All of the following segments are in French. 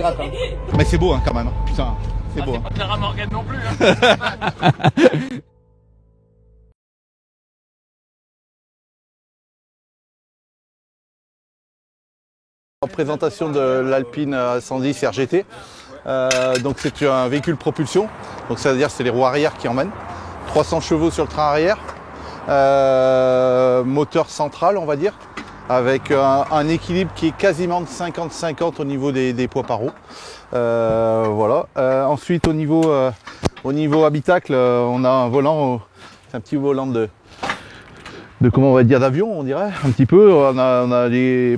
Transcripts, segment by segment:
gratte. Hein. Mais c'est beau hein, quand même, putain, c'est beau. C'est pas Clara Morgan non plus. Hein. Présentation de l'Alpine 110 RGT. Donc c'est un véhicule propulsion, donc ça veut dire que c'est les roues arrière qui emmènent. 300 chevaux sur le train arrière, moteur central on va dire, avec un équilibre qui est quasiment de 50-50 au niveau des poids par roue. Voilà. Ensuite au niveau habitacle, on a un volant, c'est un petit volant de comment on va dire d'avion on dirait un petit peu. On a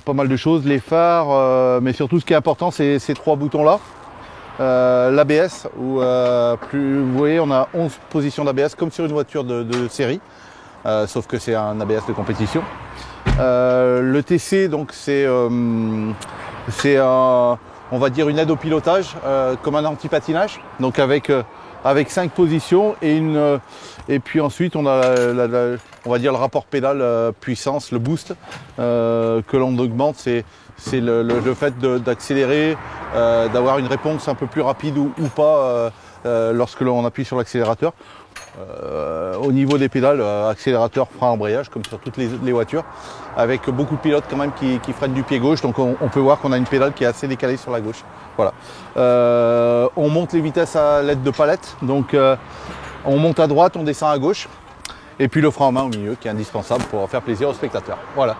pas mal de choses, les phares, mais surtout ce qui est important c'est ces trois boutons là. L'ABS où vous voyez on a 11 positions d'ABS comme sur une voiture de série, sauf que c'est un ABS de compétition. Le TC donc c'est on va dire une aide au pilotage, comme un anti-patinage, donc avec 5 positions et puis ensuite on a on va dire le rapport pédale puissance, le boost que l'on augmente, c'est le fait d'accélérer, d'avoir une réponse un peu plus rapide ou pas lorsque l'on appuie sur l'accélérateur. Au niveau des pédales, accélérateur, frein, embrayage, comme sur toutes les voitures, avec beaucoup de pilotes quand même qui freinent du pied gauche, donc on peut voir qu'on a une pédale qui est assez décalée sur la gauche. Voilà. On monte les vitesses à l'aide de palettes, donc on monte à droite, on descend à gauche, et puis le frein à main au milieu qui est indispensable pour faire plaisir aux spectateurs. Voilà.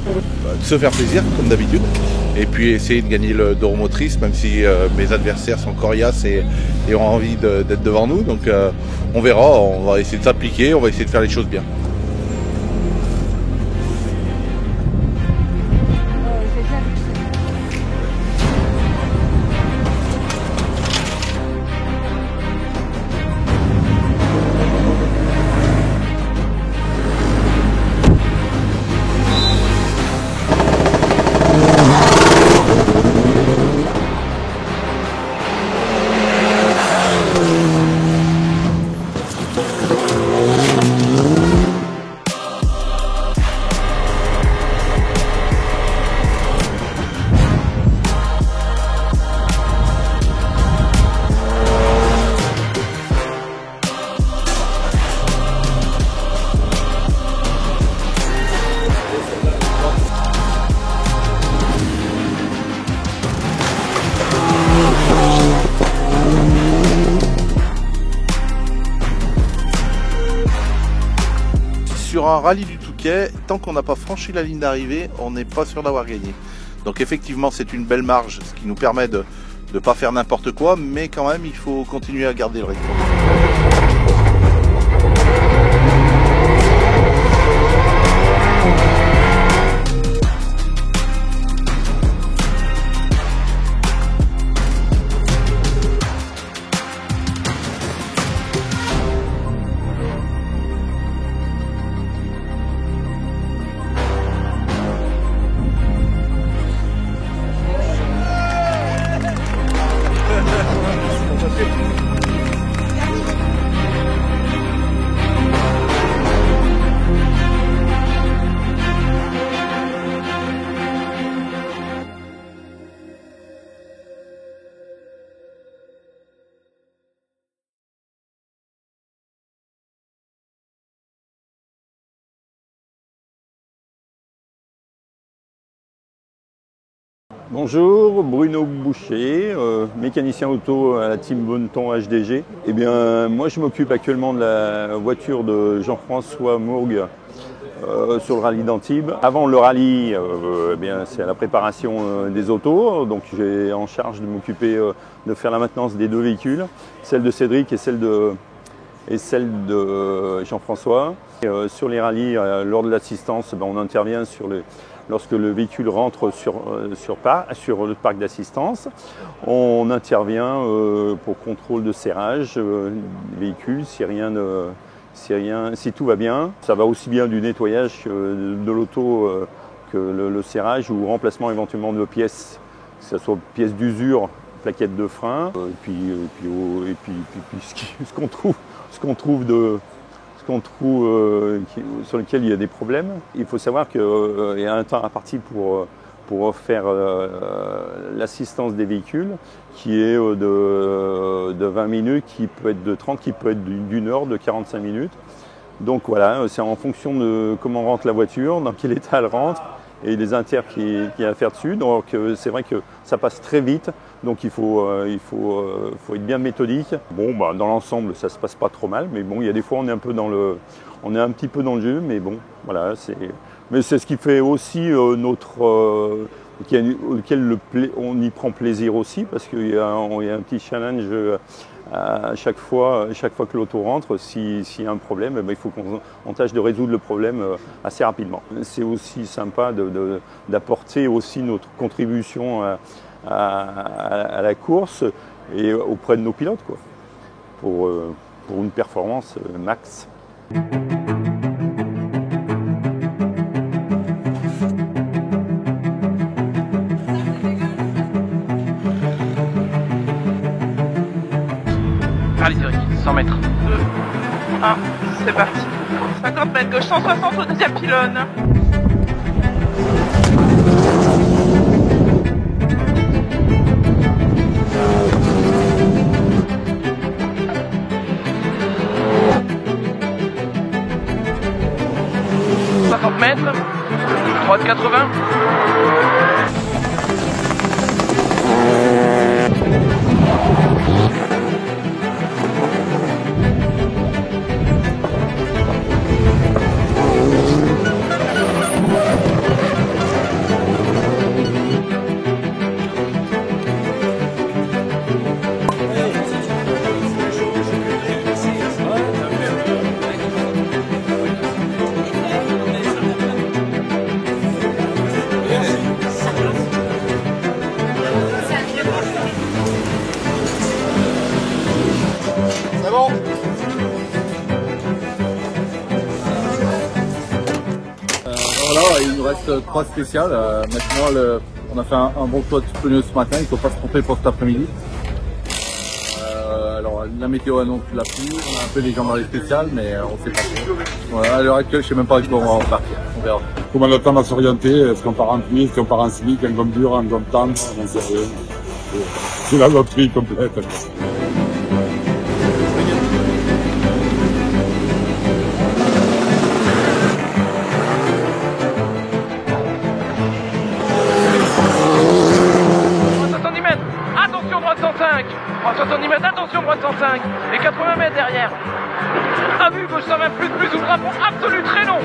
De se faire plaisir comme d'habitude et puis essayer de gagner le Doro Motrice, même si mes adversaires sont coriaces et ont envie d'être devant nous, donc on verra, on va essayer de s'appliquer, on va essayer de faire les choses bien. Sur un rallye du Touquet, tant qu'on n'a pas franchi la ligne d'arrivée, on n'est pas sûr d'avoir gagné. Donc effectivement, c'est une belle marge, ce qui nous permet de ne pas faire n'importe quoi, mais quand même, il faut continuer à garder le rythme. Bonjour, Bruno Boucher, mécanicien auto à la team Bonneton HDG. Eh bien, moi je m'occupe actuellement de la voiture de Jean-François Mourgue sur le rallye d'Antibes. Avant le rallye, eh bien, c'est à la préparation des autos, donc j'ai en charge de m'occuper de faire la maintenance des deux véhicules, celle de Cédric et celle de Jean-François. Sur les rallyes, lors de l'assistance, on intervient lorsque le véhicule rentre sur le parc d'assistance. On intervient pour contrôle de serrage du véhicule si tout va bien. Ça va aussi bien du nettoyage de l'auto que le serrage ou remplacement éventuellement de pièces, que ce soit pièces d'usure, plaquettes de frein, et puis ce qu'on trouve qu'on trouve, sur lesquels il y a des problèmes. Il faut savoir qu'il y a un temps imparti pour faire l'assistance des véhicules qui est de 20 minutes, qui peut être de 30, qui peut être d'une heure, de 45 minutes. Donc voilà, c'est en fonction de comment rentre la voiture, dans quel état elle rentre et les inters qu'il y a à faire dessus. Donc c'est vrai que ça passe très vite, donc il faut être bien méthodique. Bon, bah, dans l'ensemble, ça se passe pas trop mal, mais bon, il y a des fois on est un petit peu dans le jeu, mais bon, voilà, mais c'est ce qui fait aussi auquel on y prend plaisir aussi, parce qu'il y a un petit challenge à chaque fois que l'auto rentre. S'il y a un problème, il faut qu'on tâche de résoudre le problème assez rapidement. C'est aussi sympa d'apporter aussi notre contribution à la course et auprès de nos pilotes, quoi, pour une performance max. Allez, 100 mètres. 2, 1, c'est parti. 50 mètres gauche, 160 au deuxième pylône. Mètres, droite 80. Voilà, il nous reste 3 spéciales. Maintenant, on a fait un bon toit de pneus ce matin, il ne faut pas se tromper pour cet après-midi. Alors, la météo annonce la pluie, on a un peu les jambes dans les spéciales, mais on ne sait pas trop. Voilà, à l'heure actuelle, je ne sais même pas où on va repartir, on verra. Comment le temps à s'orienter? Est-ce qu'on part en pluie, est-ce qu'on part en slick, en gomme dure, en gomme tendre? On n'en sait rien. C'est la loterie complète. Attention droite 105, 70 mètres, attention droite 105 et 80 mètres derrière. À vue gauche 120 plus ou drapeau absolu très long.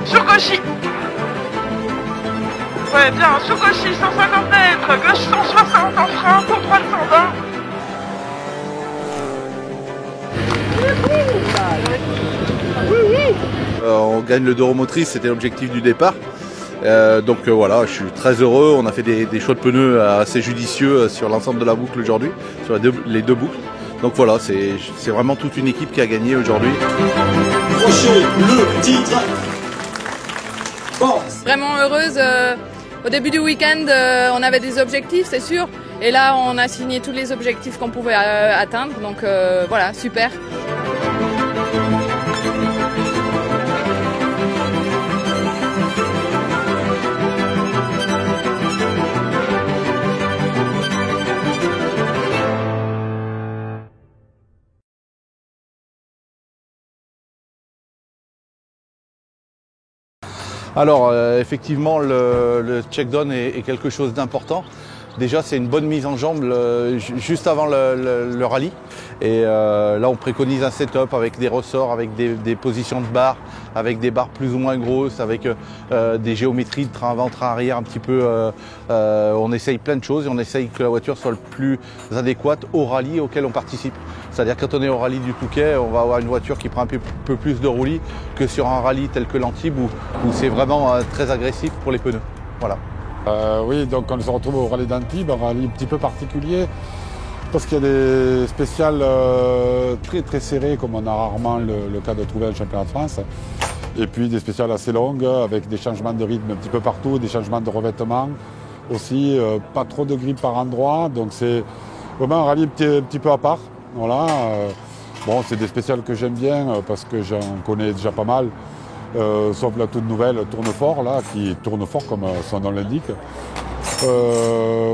Sur Cauchy. Ouais, bien, sur Cauchy, 150 mètres, gauche 160 en frein, pour droite 120. On gagne le Doro Motrice, c'était l'objectif du départ. Donc voilà, je suis très heureux. On a fait des choix de pneus assez judicieux sur l'ensemble de la boucle aujourd'hui, sur les deux boucles. Donc voilà, c'est vraiment toute une équipe qui a gagné aujourd'hui. Crochet le titre. Vraiment heureuse. Au début du week-end, on avait des objectifs, c'est sûr. Et là, on a signé tous les objectifs qu'on pouvait atteindre. Donc voilà, super. Alors effectivement le check-down est quelque chose d'important. Déjà c'est une bonne mise en jambe juste avant le rallye. Et là on préconise un setup avec des ressorts, avec des positions de barres, avec des barres plus ou moins grosses, avec des géométries de train avant, train arrière un petit peu. On essaye plein de choses et on essaye que la voiture soit le plus adéquate au rallye auquel on participe. C'est-à-dire quand on est au rallye du Touquet, on va avoir une voiture qui prend un peu plus de roulis que sur un rallye tel que l'Antibes où c'est vraiment très agressif pour les pneus. Voilà. Oui, donc on se retrouve au rallye d'Antibes, un rallye un petit peu particulier Parce qu'il y a des spéciales très très serrées, comme on a rarement le cas de trouver un championnat de France. Et puis des spéciales assez longues, avec des changements de rythme un petit peu partout, des changements de revêtement aussi, pas trop de grippe par endroit. Donc c'est vraiment un rallye un petit peu à part. Voilà. Bon, c'est des spéciales que j'aime bien parce que j'en connais déjà pas mal. Sauf la toute nouvelle Tournefort, là, qui tourne fort comme son nom l'indique.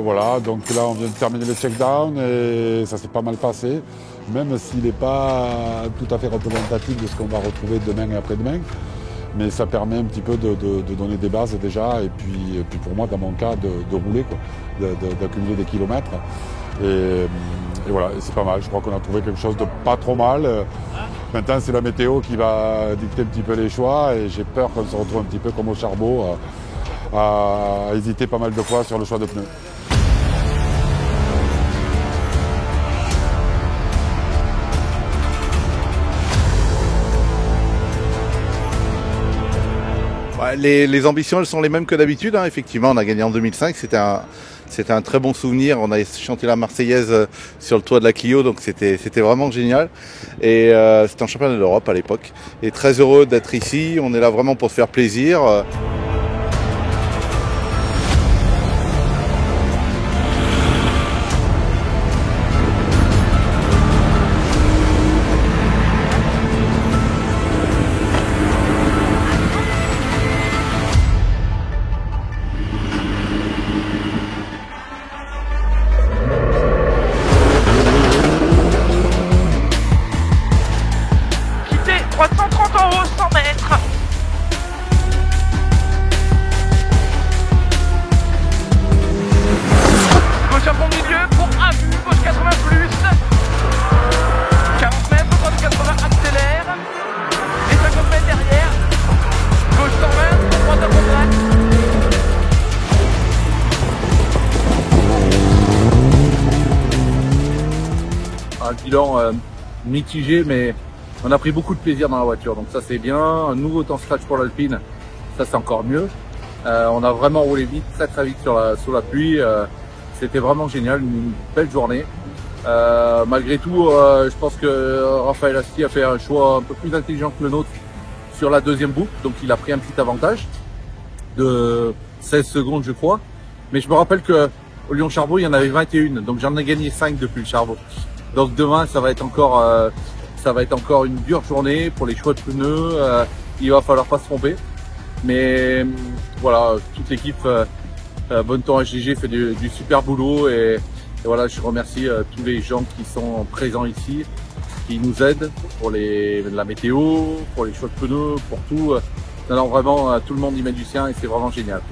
Voilà, donc là on vient de terminer le check-down et ça s'est pas mal passé, même s'il n'est pas tout à fait représentatif de ce qu'on va retrouver demain et après-demain. Mais ça permet un petit peu de donner des bases déjà, et puis pour moi, dans mon cas, de rouler, d'accumuler des kilomètres. Et voilà, c'est pas mal. Je crois qu'on a trouvé quelque chose de pas trop mal. Maintenant, c'est la météo qui va dicter un petit peu les choix, et j'ai peur qu'on se retrouve un petit peu comme au Charbot, à hésiter pas mal de fois sur le choix de pneus. Les ambitions, elles sont les mêmes que d'habitude. Hein. Effectivement, on a gagné en 2005. C'était un très bon souvenir. On a chanté la Marseillaise sur le toit de la Clio, donc c'était vraiment génial. Et c'était un championnat d'Europe à l'époque. Et très heureux d'être ici. On est là vraiment pour se faire plaisir. Quittez 330 en haut, 100 mètres. Gauche à fond milieu pour un but, gauche 80 plus. 40 mètres, droite 80, accélère. Et 50 mètres derrière. Gauche 120, droite à fond droite. Un bilan mitigé, mais on a pris beaucoup de plaisir dans la voiture, donc ça c'est bien. Un nouveau temps scratch pour l'Alpine, ça c'est encore mieux. On a vraiment roulé vite, très vite sous la pluie. C'était vraiment génial, une belle journée. Malgré tout, je pense que Raphaël Asti a fait un choix un peu plus intelligent que le nôtre sur la deuxième boucle, donc il a pris un petit avantage de 16 secondes je crois. Mais je me rappelle que au Lyon-Charbot, il y en avait 21, donc j'en ai gagné 5 depuis le Charbot. Donc demain, ça va être encore une dure journée pour les choix de pneus. Il va falloir pas se tromper. Mais voilà, toute l'équipe Bonneton HDG fait du super boulot, et voilà, je remercie tous les gens qui sont présents ici, qui nous aident pour la météo, pour les choix de pneus, pour tout. Non, vraiment, tout le monde y met du sien et c'est vraiment génial.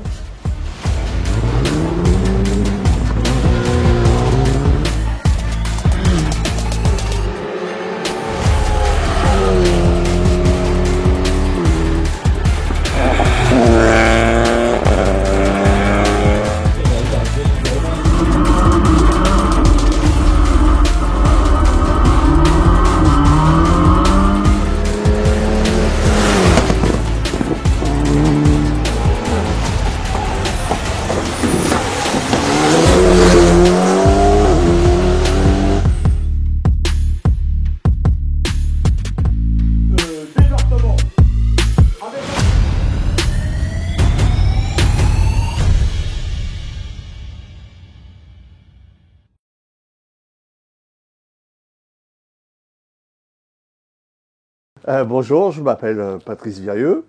Bonjour, je m'appelle Patrice Virieux,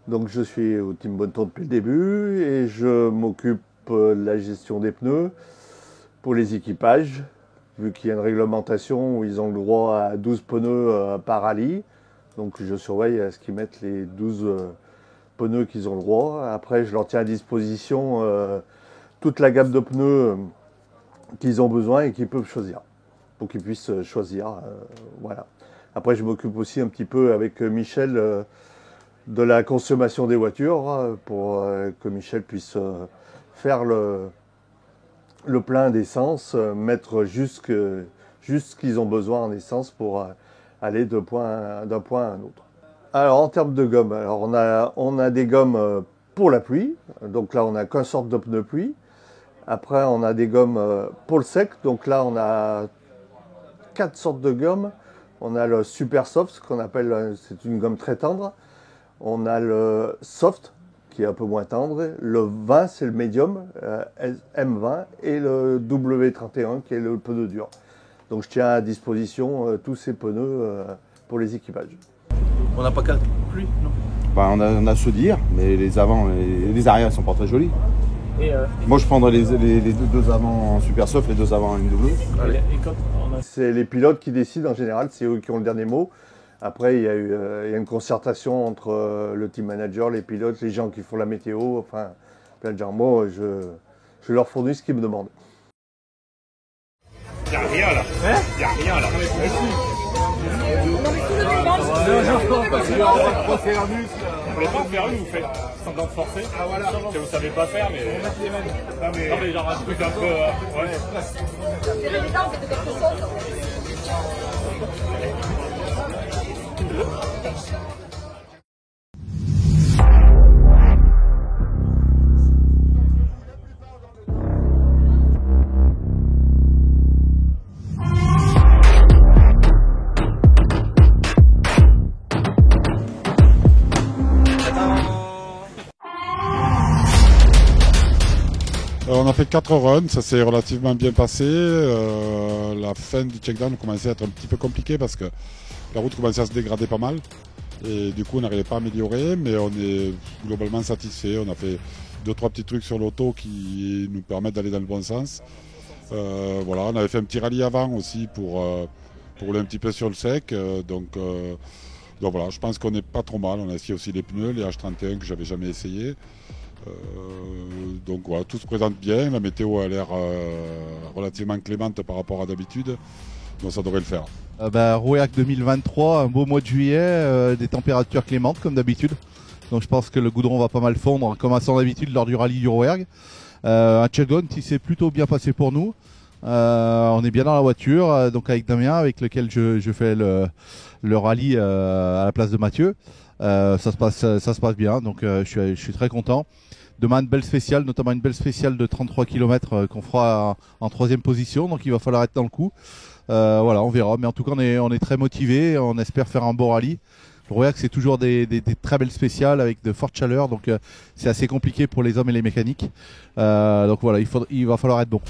donc je suis au Team Bonneton depuis le début et je m'occupe de la gestion des pneus pour les équipages, vu qu'il y a une réglementation où ils ont le droit à 12 pneus par rallye, donc je surveille à ce qu'ils mettent les 12 pneus qu'ils ont le droit. Après, je leur tiens à disposition toute la gamme de pneus qu'ils ont besoin et qu'ils peuvent choisir, pour qu'ils puissent choisir, voilà. Après, je m'occupe aussi un petit peu avec Michel de la consommation des voitures pour que Michel puisse faire le plein d'essence, mettre juste ce qu'ils ont besoin en essence pour aller d'un point à un autre. Alors, en termes de gomme, alors on a des gommes pour la pluie. Donc là, on n'a qu'une sorte de pneu pluie. Après, on a des gommes pôle sec. Donc là, on a 4 sortes de gommes. On a le super soft, ce qu'on appelle, c'est une gomme très tendre. On a le soft, qui est un peu moins tendre. Le 20, c'est le médium, M20, et le W31, qui est le pneu dur. Donc je tiens à disposition tous ces pneus pour les équipages. On n'a pas qu'à pluie, non? Bah, on a ceux d'hier, mais les avant et les arrières sont pas très jolis. Moi je prendrais les deux avant en super soft, les deux avant en MW. C'est les pilotes qui décident en général, c'est eux qui ont le dernier mot. Après, il y a une concertation entre le team manager, les pilotes, les gens qui font la météo, enfin plein de gens. Moi, je leur fournis ce qu'ils me demandent. Il n'y a rien là. Il n'y a rien là. Vous voulez pas en faire une, vous faites semblant de forcer. Ah voilà. Que vous savez pas faire, mais. Non mais genre un truc un peu. Ouais. On a fait 4 runs, ça s'est relativement bien passé. La fin du checkdown commençait à être un petit peu compliquée parce que la route commençait à se dégrader pas mal. Et du coup, on n'arrivait pas à améliorer, mais on est globalement satisfait. On a fait 2-3 petits trucs sur l'auto qui nous permettent d'aller dans le bon sens. Voilà, on avait fait un petit rallye avant aussi pour rouler un petit peu sur le sec. Donc voilà, je pense qu'on n'est pas trop mal. On a essayé aussi les pneus, les H31 que j'avais jamais essayé. Donc voilà, tout se présente bien, la météo a l'air relativement clémente par rapport à d'habitude, donc ça devrait le faire. Rouergue 2023, un beau mois de juillet, des températures clémentes comme d'habitude, donc je pense que le goudron va pas mal fondre comme à son habitude lors du rallye du Rouergue. Un checkdown qui s'est plutôt bien passé pour nous, on est bien dans la voiture, donc avec Damien avec lequel je fais le rallye à la place de Mathieu. Ça se passe bien, donc je suis très content. Demain une belle spéciale, notamment une belle spéciale de 33 km qu'on fera en 3e position, donc il va falloir être dans le coup. Voilà, on verra, mais en tout cas on est très motivés, on espère faire un beau rallye. Le Rouergue c'est toujours des très belles spéciales avec de fortes chaleurs, donc c'est assez compliqué pour les hommes et les mécaniques. Donc voilà, il va falloir être bon.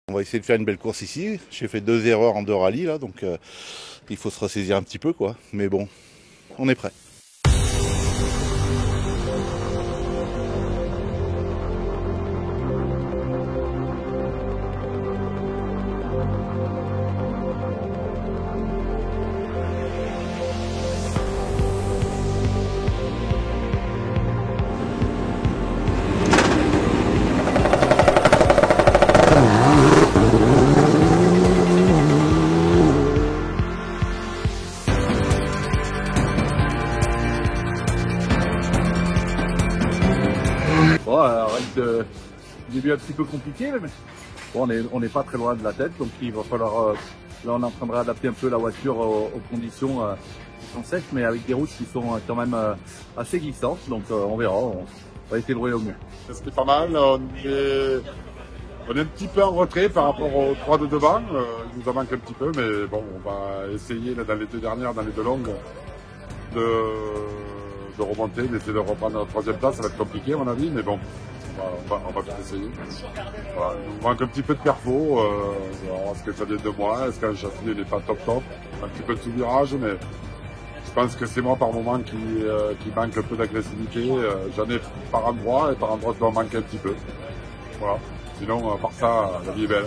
On va essayer de faire une belle course ici. J'ai fait 2 erreurs en 2 rallyes là, donc il faut se ressaisir un petit peu quoi. Mais bon, on est prêt. début un petit peu compliqué, mais bon, on n'est pas très loin de la tête, donc il va falloir, là on est en train de réadapter un peu la voiture aux conditions qui sont sèches, mais avec des routes qui sont quand même assez glissantes, donc on verra, on va essayer de rouler au mieux. Ce qui est pas mal, on est un petit peu en retrait par rapport aux 3 de devant, il nous en manque un petit peu, mais bon, on va essayer là, dans les 2 dernières, dans les 2 longues, de remonter, d'essayer de reprendre la 3e place, ça va être compliqué à mon avis, mais bon, on va tout essayer. Voilà, il nous manque un petit peu de perfo, est-ce que ça vient de moi, est-ce qu'un châssis n'est pas top, un petit peu de sous-virage, mais je pense que c'est moi par moment qui manque un peu d'agressivité, j'en ai par endroit, et par endroit je dois en manquer un petit peu. Voilà. Sinon, par ça, la vie est belle.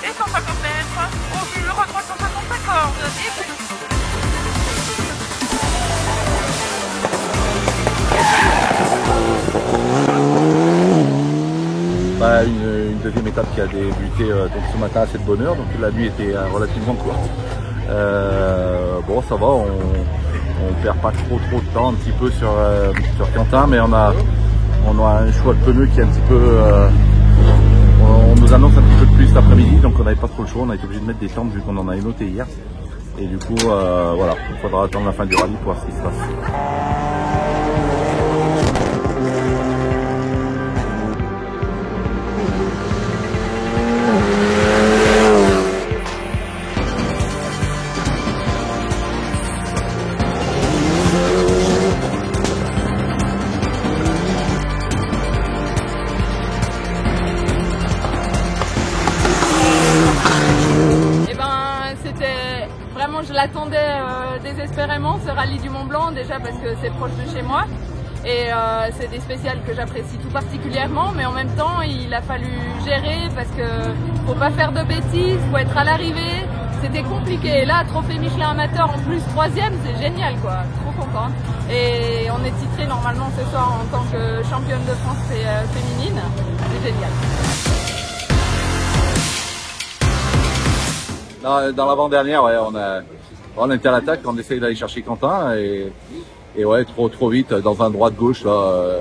Et 150 mètres, au mur, 355 cordes. Et puis... Une deuxième étape qui a débuté donc ce matin à cette bonne heure, donc la nuit était relativement courte. Bon, ça va, on perd pas trop de temps un petit peu sur Quentin, mais on a un choix de pneus qui est un petit peu... on nous annonce un petit peu de plus cet après-midi, donc on n'avait pas trop le choix, on a été obligé de mettre des tentes vu qu'on en a noté hier. Et du coup, voilà, il faudra attendre la fin du rallye pour voir ce qui se passe. Je l'attendais désespérément, ce rallye du Mont Blanc, déjà parce que c'est proche de chez moi et c'est des spéciales que j'apprécie tout particulièrement, mais en même temps il a fallu gérer parce que faut pas faire de bêtises, faut être à l'arrivée, c'était compliqué. Et là, trophée Michelin amateur en plus 3e, c'est génial quoi, trop content. Et on est titré normalement ce soir en tant que championne de France féminine, c'est génial. Dans l'avant-dernière, ouais, on était à l'attaque, on essaye d'aller chercher Quentin et ouais, trop vite dans un droit-gauche là.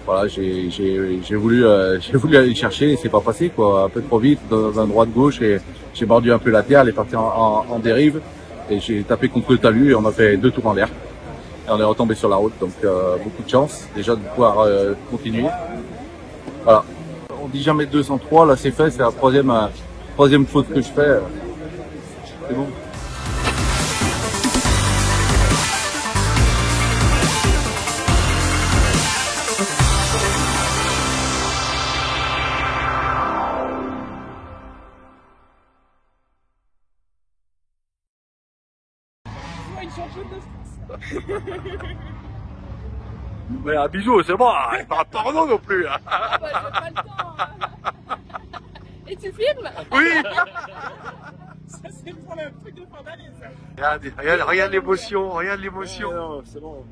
Voilà, j'ai voulu aller le chercher et c'est pas passé quoi, un peu trop vite dans un droit-gauche et j'ai mordu un peu la terre, elle est partie en dérive et j'ai tapé contre le talus et on a fait 2 tours en l'air et on est retombé sur la route, donc beaucoup de chance déjà de pouvoir continuer. Voilà, on dit jamais 203, là c'est fait, c'est la troisième faute que je fais. C'est bon. Une championne de France. Mais un bisou, c'est bon, pas pardon non plus. Bah, j'ai pas le temps. Et tu filmes? Oui. Ça c'est pour le truc de fin d'année ça. Regarde l'émotion, Non, c'est bon.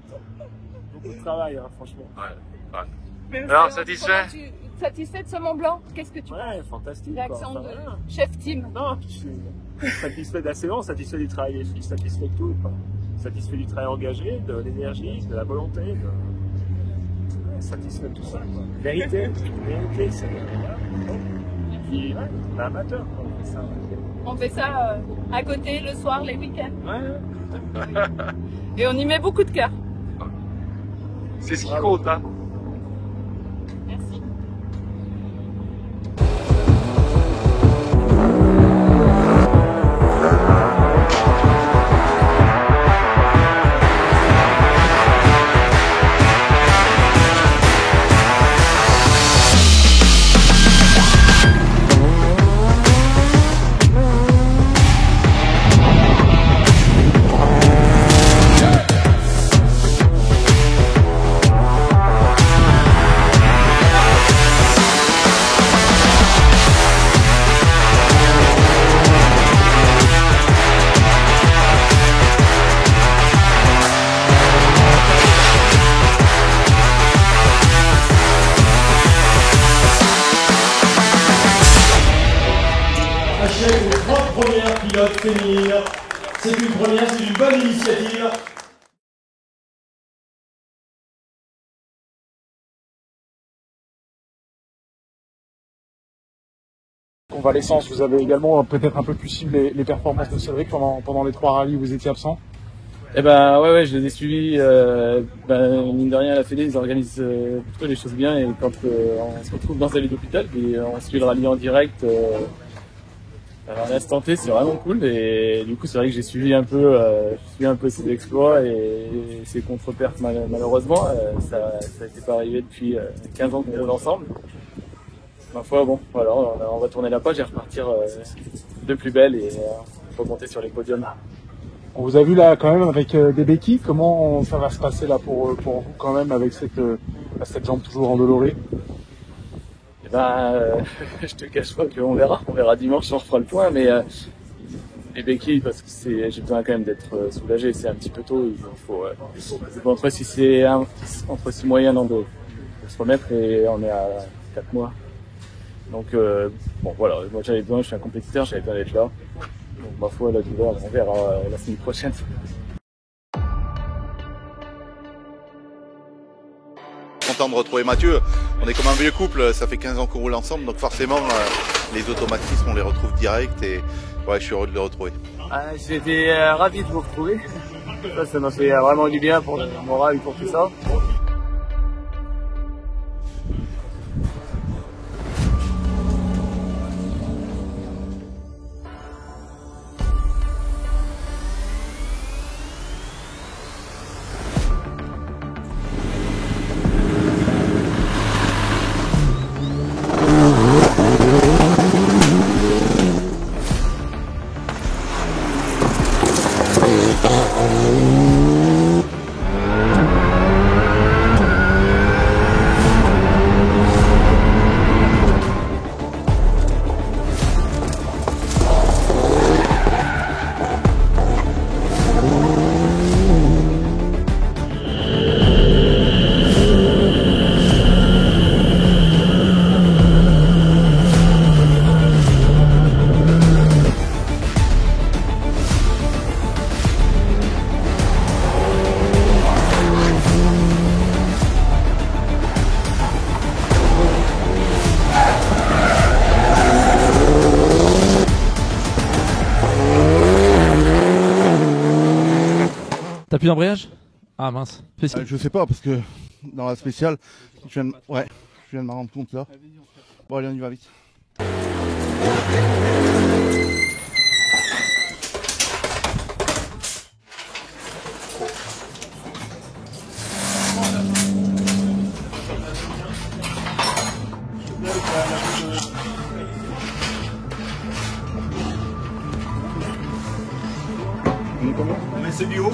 Beaucoup de travail, hein, franchement. Ouais. Alors, satisfait? Satisfait de ce Mont Blanc? Qu'est-ce que tu Ouais, fantastique. réaction quoi. de Enfin, chef team? non, je suis satisfait de la saison, satisfait du travail des filles, satisfait de tout. Quoi. Satisfait du travail engagé, de l'énergie, de la volonté. Satisfait de tout ça. Quoi. Vérité, c'est... Et puis, ouais, on est amateur, quoi. On fait ça. On fait ça à côté, le soir, les week-ends. Ouais. Et on y met beaucoup de cœur. C'est ce qui compte, hein. Merci. chèque aux 3 premières pilotes féminines. C'est une première, c'est une bonne initiative. Convalescence, vous avez également peut-être un peu plus ciblé les performances de Cédric pendant les 3 rallyes où vous étiez absent. Eh ben ouais, je les ai suivis. Mine de rien, à la Fédé, ils organisent plutôt les choses bien, et quand on se retrouve dans un lit d'hôpital et on suit le rallye en direct, à l'instant T, c'est vraiment cool. Et du coup, c'est vrai que j'ai suivi un peu ses exploits et ses contre-pertes. Malheureusement, ça n'était pas arrivé depuis 15 ans qu'on roule ensemble. Ma foi, bon, voilà, on va tourner la page et repartir de plus belle et remonter sur les podiums. On vous a vu là quand même avec des béquilles. Comment ça va se passer là pour vous quand même avec cette jambe toujours endolorie? Eh ben, je te cache pas qu'on verra. On verra dimanche, on refera le point, mais les béquilles, parce que j'ai besoin quand même d'être soulagé. C'est un petit peu tôt. Il faut entre 6 mois et 1 an de se remettre, et on est à 4 mois. Donc bon voilà, moi j'avais besoin, je suis un compétiteur, j'avais besoin d'être là. Donc ma foi, la douleur, on verra la semaine prochaine. Content de retrouver Mathieu. On est comme un vieux couple, ça fait 15 ans qu'on roule ensemble, donc forcément les automatismes on les retrouve direct, et ouais, je suis heureux de le retrouver. J'étais ravi de vous retrouver. Ça m'a fait vraiment du bien pour le moral et pour tout ça. T'as plus d'embrayage? Ah mince. Je sais pas, parce que dans la spéciale, je viens de m'en rendre compte là. Bon allez, on y va vite. On met c'est du haut.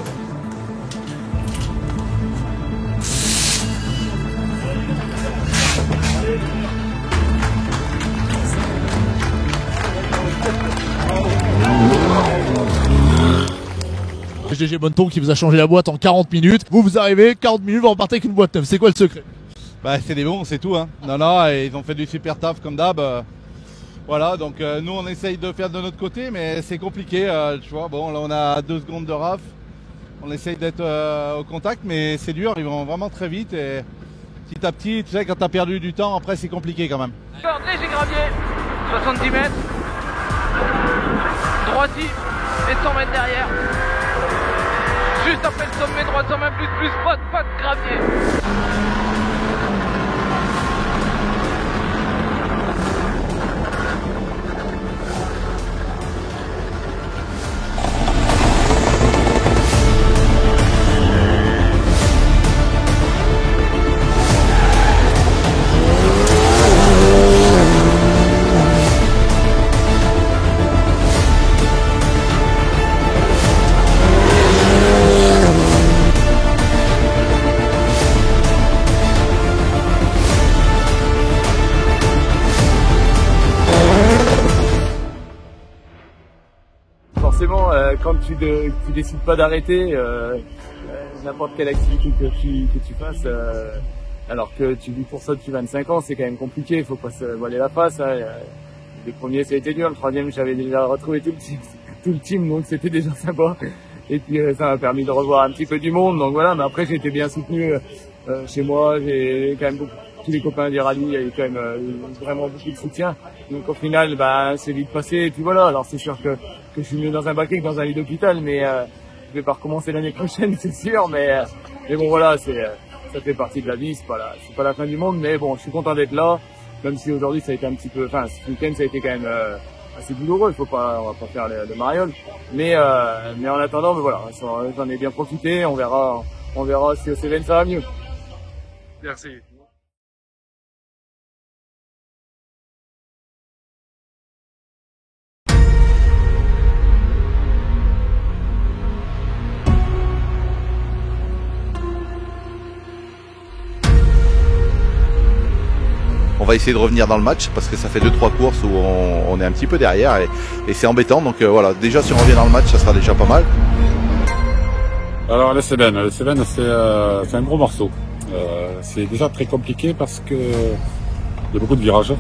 HDG Bonneton qui vous a changé la boîte en 40 minutes. Vous arrivez, 40 minutes, vous repartez avec une boîte neuve. C'est quoi le secret? Bah c'est des bons, c'est tout hein. Non, et ils ont fait du super taf comme d'hab. Voilà, donc nous on essaye de faire de notre côté, mais c'est compliqué, tu vois. Bon, là on a 2 secondes de raf. On essaye d'être au contact, mais c'est dur, ils vont vraiment très vite, et petit à petit, tu sais, quand t'as perdu du temps, après c'est compliqué quand même. Léger gravier, 70 mètres, droiti et 100 mètres derrière. Juste après le sommet, droite 100 mètres plus, pas de gravier. Forcément, quand tu décides pas d'arrêter n'importe quelle activité que tu fasses, alors que tu vis pour ça depuis 25 ans, c'est quand même compliqué. Il faut pas se voiler la face. Hein. Les premiers, ça a été dur. Le troisième, j'avais déjà retrouvé tout le team, donc c'était déjà sympa. Et puis ça m'a permis de revoir un petit peu du monde. Donc voilà, mais après j'ai été bien soutenu chez moi. J'ai quand même tous les copains du rallye, il y a eu quand même vraiment beaucoup de soutien. Donc au final, c'est vite passé. Et puis voilà, alors c'est sûr que je suis mieux dans un baquet que dans un lit d'hôpital, mais je vais pas recommencer l'année prochaine, c'est sûr. Mais bon voilà, ça fait partie de la vie. C'est pas la fin du monde, mais bon, je suis content d'être là. Même si aujourd'hui ça a été un petit peu, ce week-end ça a été quand même assez douloureux, on va pas faire le mariole. Mais en attendant, voilà, j'en ai bien profité, on verra si au Cévennes ça va mieux. Merci. On va essayer de revenir dans le match parce que ça fait 2-3 courses où on est un petit peu derrière et c'est embêtant. Donc voilà, déjà si on revient dans le match, ça sera déjà pas mal. Alors les Cévennes, c'est un gros morceau. C'est déjà très compliqué parce que il y a beaucoup de virages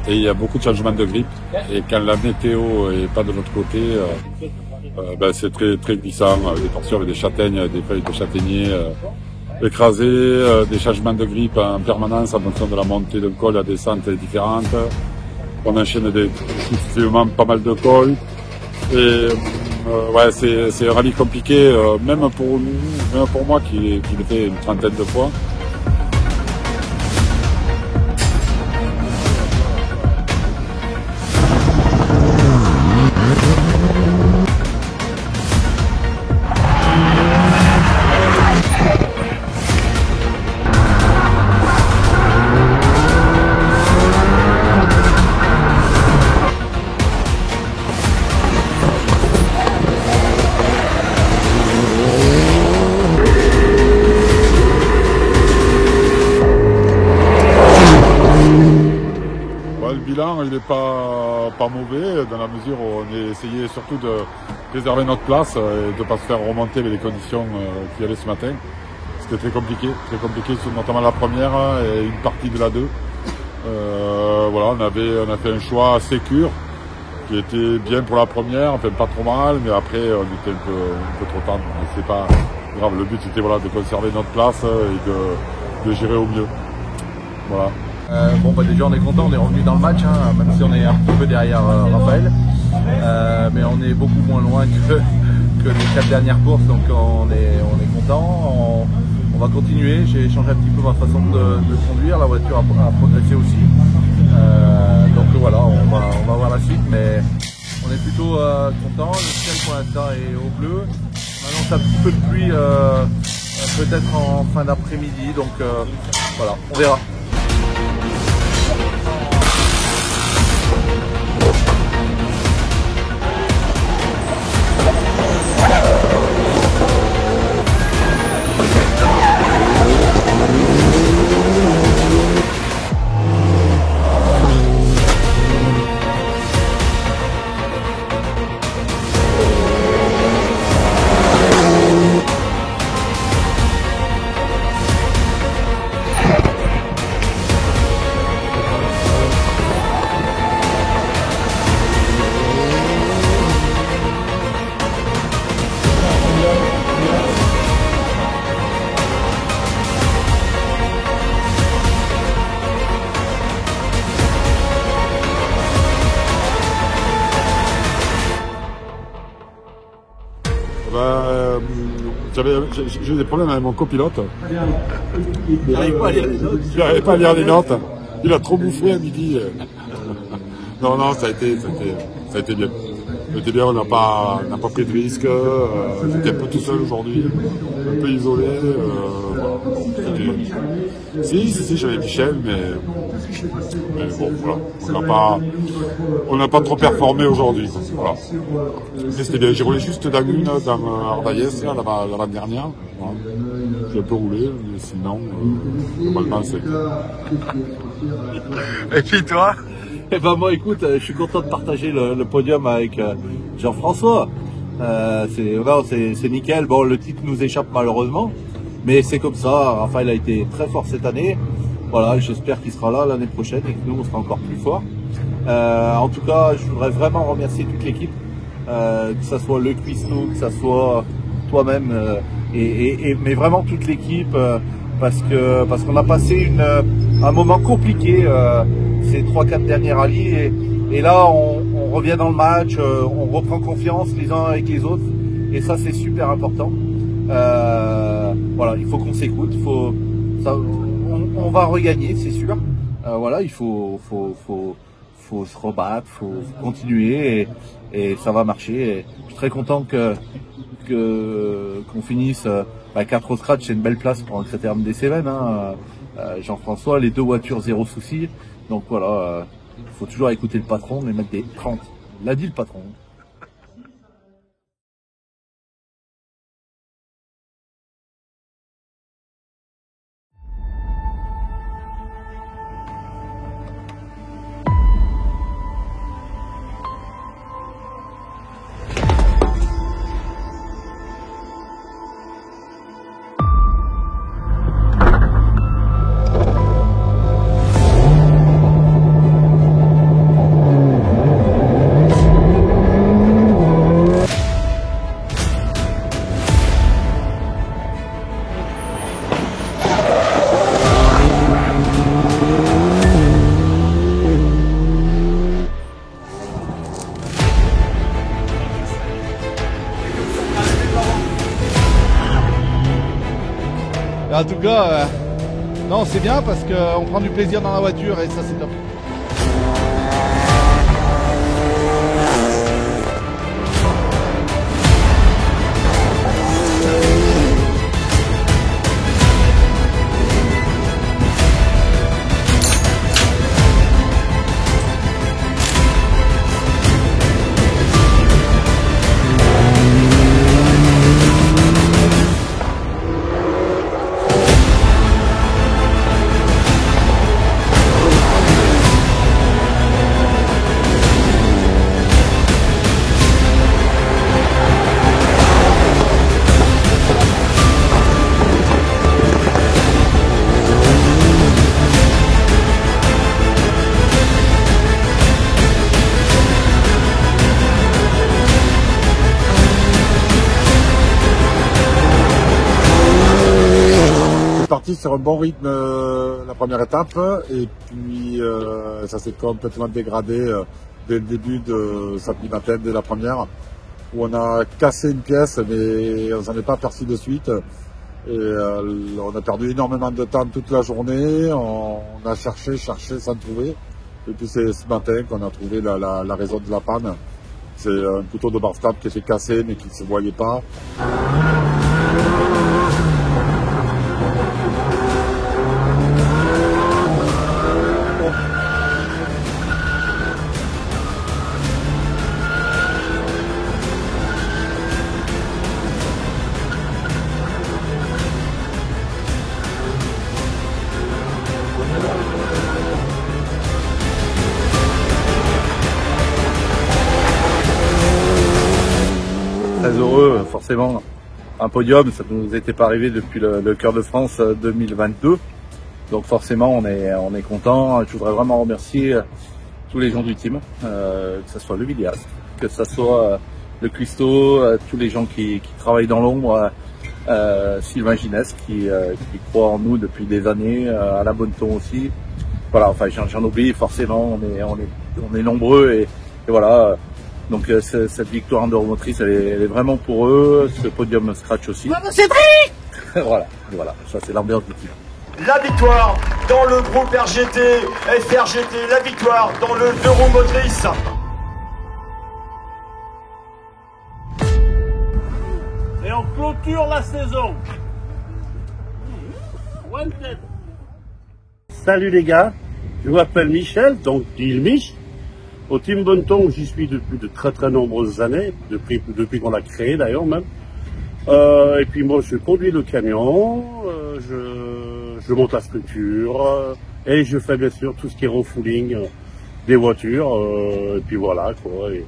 et il y a beaucoup de changements de grip. Et quand la météo est pas de l'autre côté, c'est très très glissant, des portions avec des châtaignes, des feuilles de châtaignier. Écrasé, des changements de grip en permanence en fonction de la montée d'un col, la descente est différente. On enchaîne successivement pas mal de cols. Et c'est un rallye compliqué, même pour moi qui le fait une trentaine de fois. Il n'est pas mauvais dans la mesure où on a essayé surtout de préserver notre place et de ne pas se faire remonter avec les conditions qu'il y avait ce matin. C'était très compliqué, notamment la première et une partie de la 2. Voilà, on a fait un choix sécure qui était bien pour la première, enfin pas trop mal, mais après on était un peu trop tendre. C'est pas grave, le but c'était de conserver notre place et de gérer au mieux. Voilà. Déjà on est content, on est revenu dans le match, même si on est un petit peu derrière Raphaël, mais on est beaucoup moins loin que les 4 dernières courses, donc on est content. On va continuer, j'ai changé un petit peu ma façon de conduire, la voiture a progressé aussi, donc voilà, on va voir la suite, mais on est plutôt content. Le ciel pour l'instant est au bleu, on annonce un petit peu de pluie peut-être en fin d'après-midi, donc voilà, on verra. J'ai eu des problèmes avec mon copilote. Il n'arrive pas à lire les notes. Il a trop bouffé à midi. Non, ça a été bien. Ça a été bien, on n'a pas pris de risque. J'étais un peu tout seul aujourd'hui, un peu isolé. Si, j'avais Michel, mais bon, voilà. On n'a pas trop performé aujourd'hui. Voilà. Mais c'était bien. J'ai roulé juste dans Ardaïès, l'avant-dernière. Voilà. J'ai un peu roulé, mais sinon, normalement, c'est. Et puis toi? Moi, écoute, je suis content de partager le podium avec Jean-François. C'est nickel. Bon, le titre nous échappe malheureusement, mais c'est comme ça. Raphaël a été très fort cette année. Voilà, j'espère qu'il sera là l'année prochaine et que nous on sera encore plus fort. En tout cas, je voudrais vraiment remercier toute l'équipe, que ça soit le cuistot, que ça soit toi-même, mais vraiment toute l'équipe, parce qu'on a passé un moment compliqué ces 3-4 derniers rallyes et là on revient dans le match, on reprend confiance les uns avec les autres et ça c'est super important. Voilà, il faut qu'on s'écoute, on va regagner, c'est sûr. Voilà, il faut se rebattre, faut continuer et ça va marcher. Et je suis très content qu'on finisse 4 au scratch, c'est une belle place pour un critérium des Cévennes. Hein. Jean-François, les 2 voitures, 0 souci. Donc voilà, faut toujours écouter le patron, mais mettre des 30. L'a dit le patron. En tout cas, non, c'est bien parce qu'on prend du plaisir dans la voiture et ça c'est top. Parti sur un bon rythme la première étape et puis ça s'est complètement dégradé dès le début de samedi matin, dès la première, où on a cassé une pièce mais on s'en est pas aperçu de suite et on a perdu énormément de temps toute la journée, on a cherché sans trouver et puis c'est ce matin qu'on a trouvé la raison de la panne. C'est un couteau de barstable qui était cassé mais qui ne se voyait pas. Très heureux, forcément. Un podium, ça ne nous était pas arrivé depuis le Cœur de France 2022. Donc forcément, on est content. Je voudrais vraiment remercier tous les gens du team, que ce soit le Villiers, que ce soit le cuistot, tous les gens qui travaillent dans l'ombre, Sylvain Ginès qui croit en nous depuis des années, à la Bonneton aussi. Voilà, enfin j'en oublie forcément, on est nombreux et voilà. Donc cette victoire en Euromotrice, elle est vraiment pour eux, ce podium scratch aussi. Cédric voilà, ça c'est l'ambiance du team. La victoire dans le groupe RGT, FRGT, la victoire dans le Euromotrice. Et on clôture la saison. Salut les gars, je m'appelle Michel, donc dit Mich. Au Team Bonneton, j'y suis depuis de très nombreuses années, depuis qu'on l'a créé d'ailleurs même. Et puis moi je conduis le camion, je monte la structure et je fais bien sûr tout ce qui est refouling des voitures. Et puis voilà quoi, et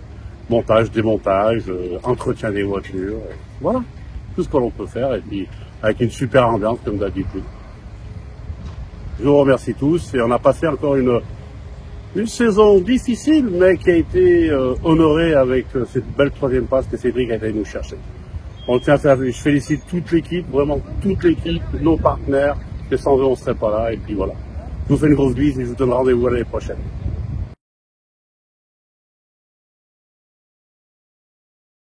montage, démontage, entretien des voitures, voilà, tout ce que l'on peut faire et puis avec une super ambiance comme d'habitude. Je vous remercie tous et on a passé encore une saison difficile, mais qui a été honorée avec cette belle troisième passe que Cédric a été nous chercher. Je félicite toute l'équipe, vraiment toute l'équipe, nos partenaires, que sans eux on ne serait pas là, et puis voilà. Je vous fais une grosse bise et je vous donne rendez-vous à l'année prochaine.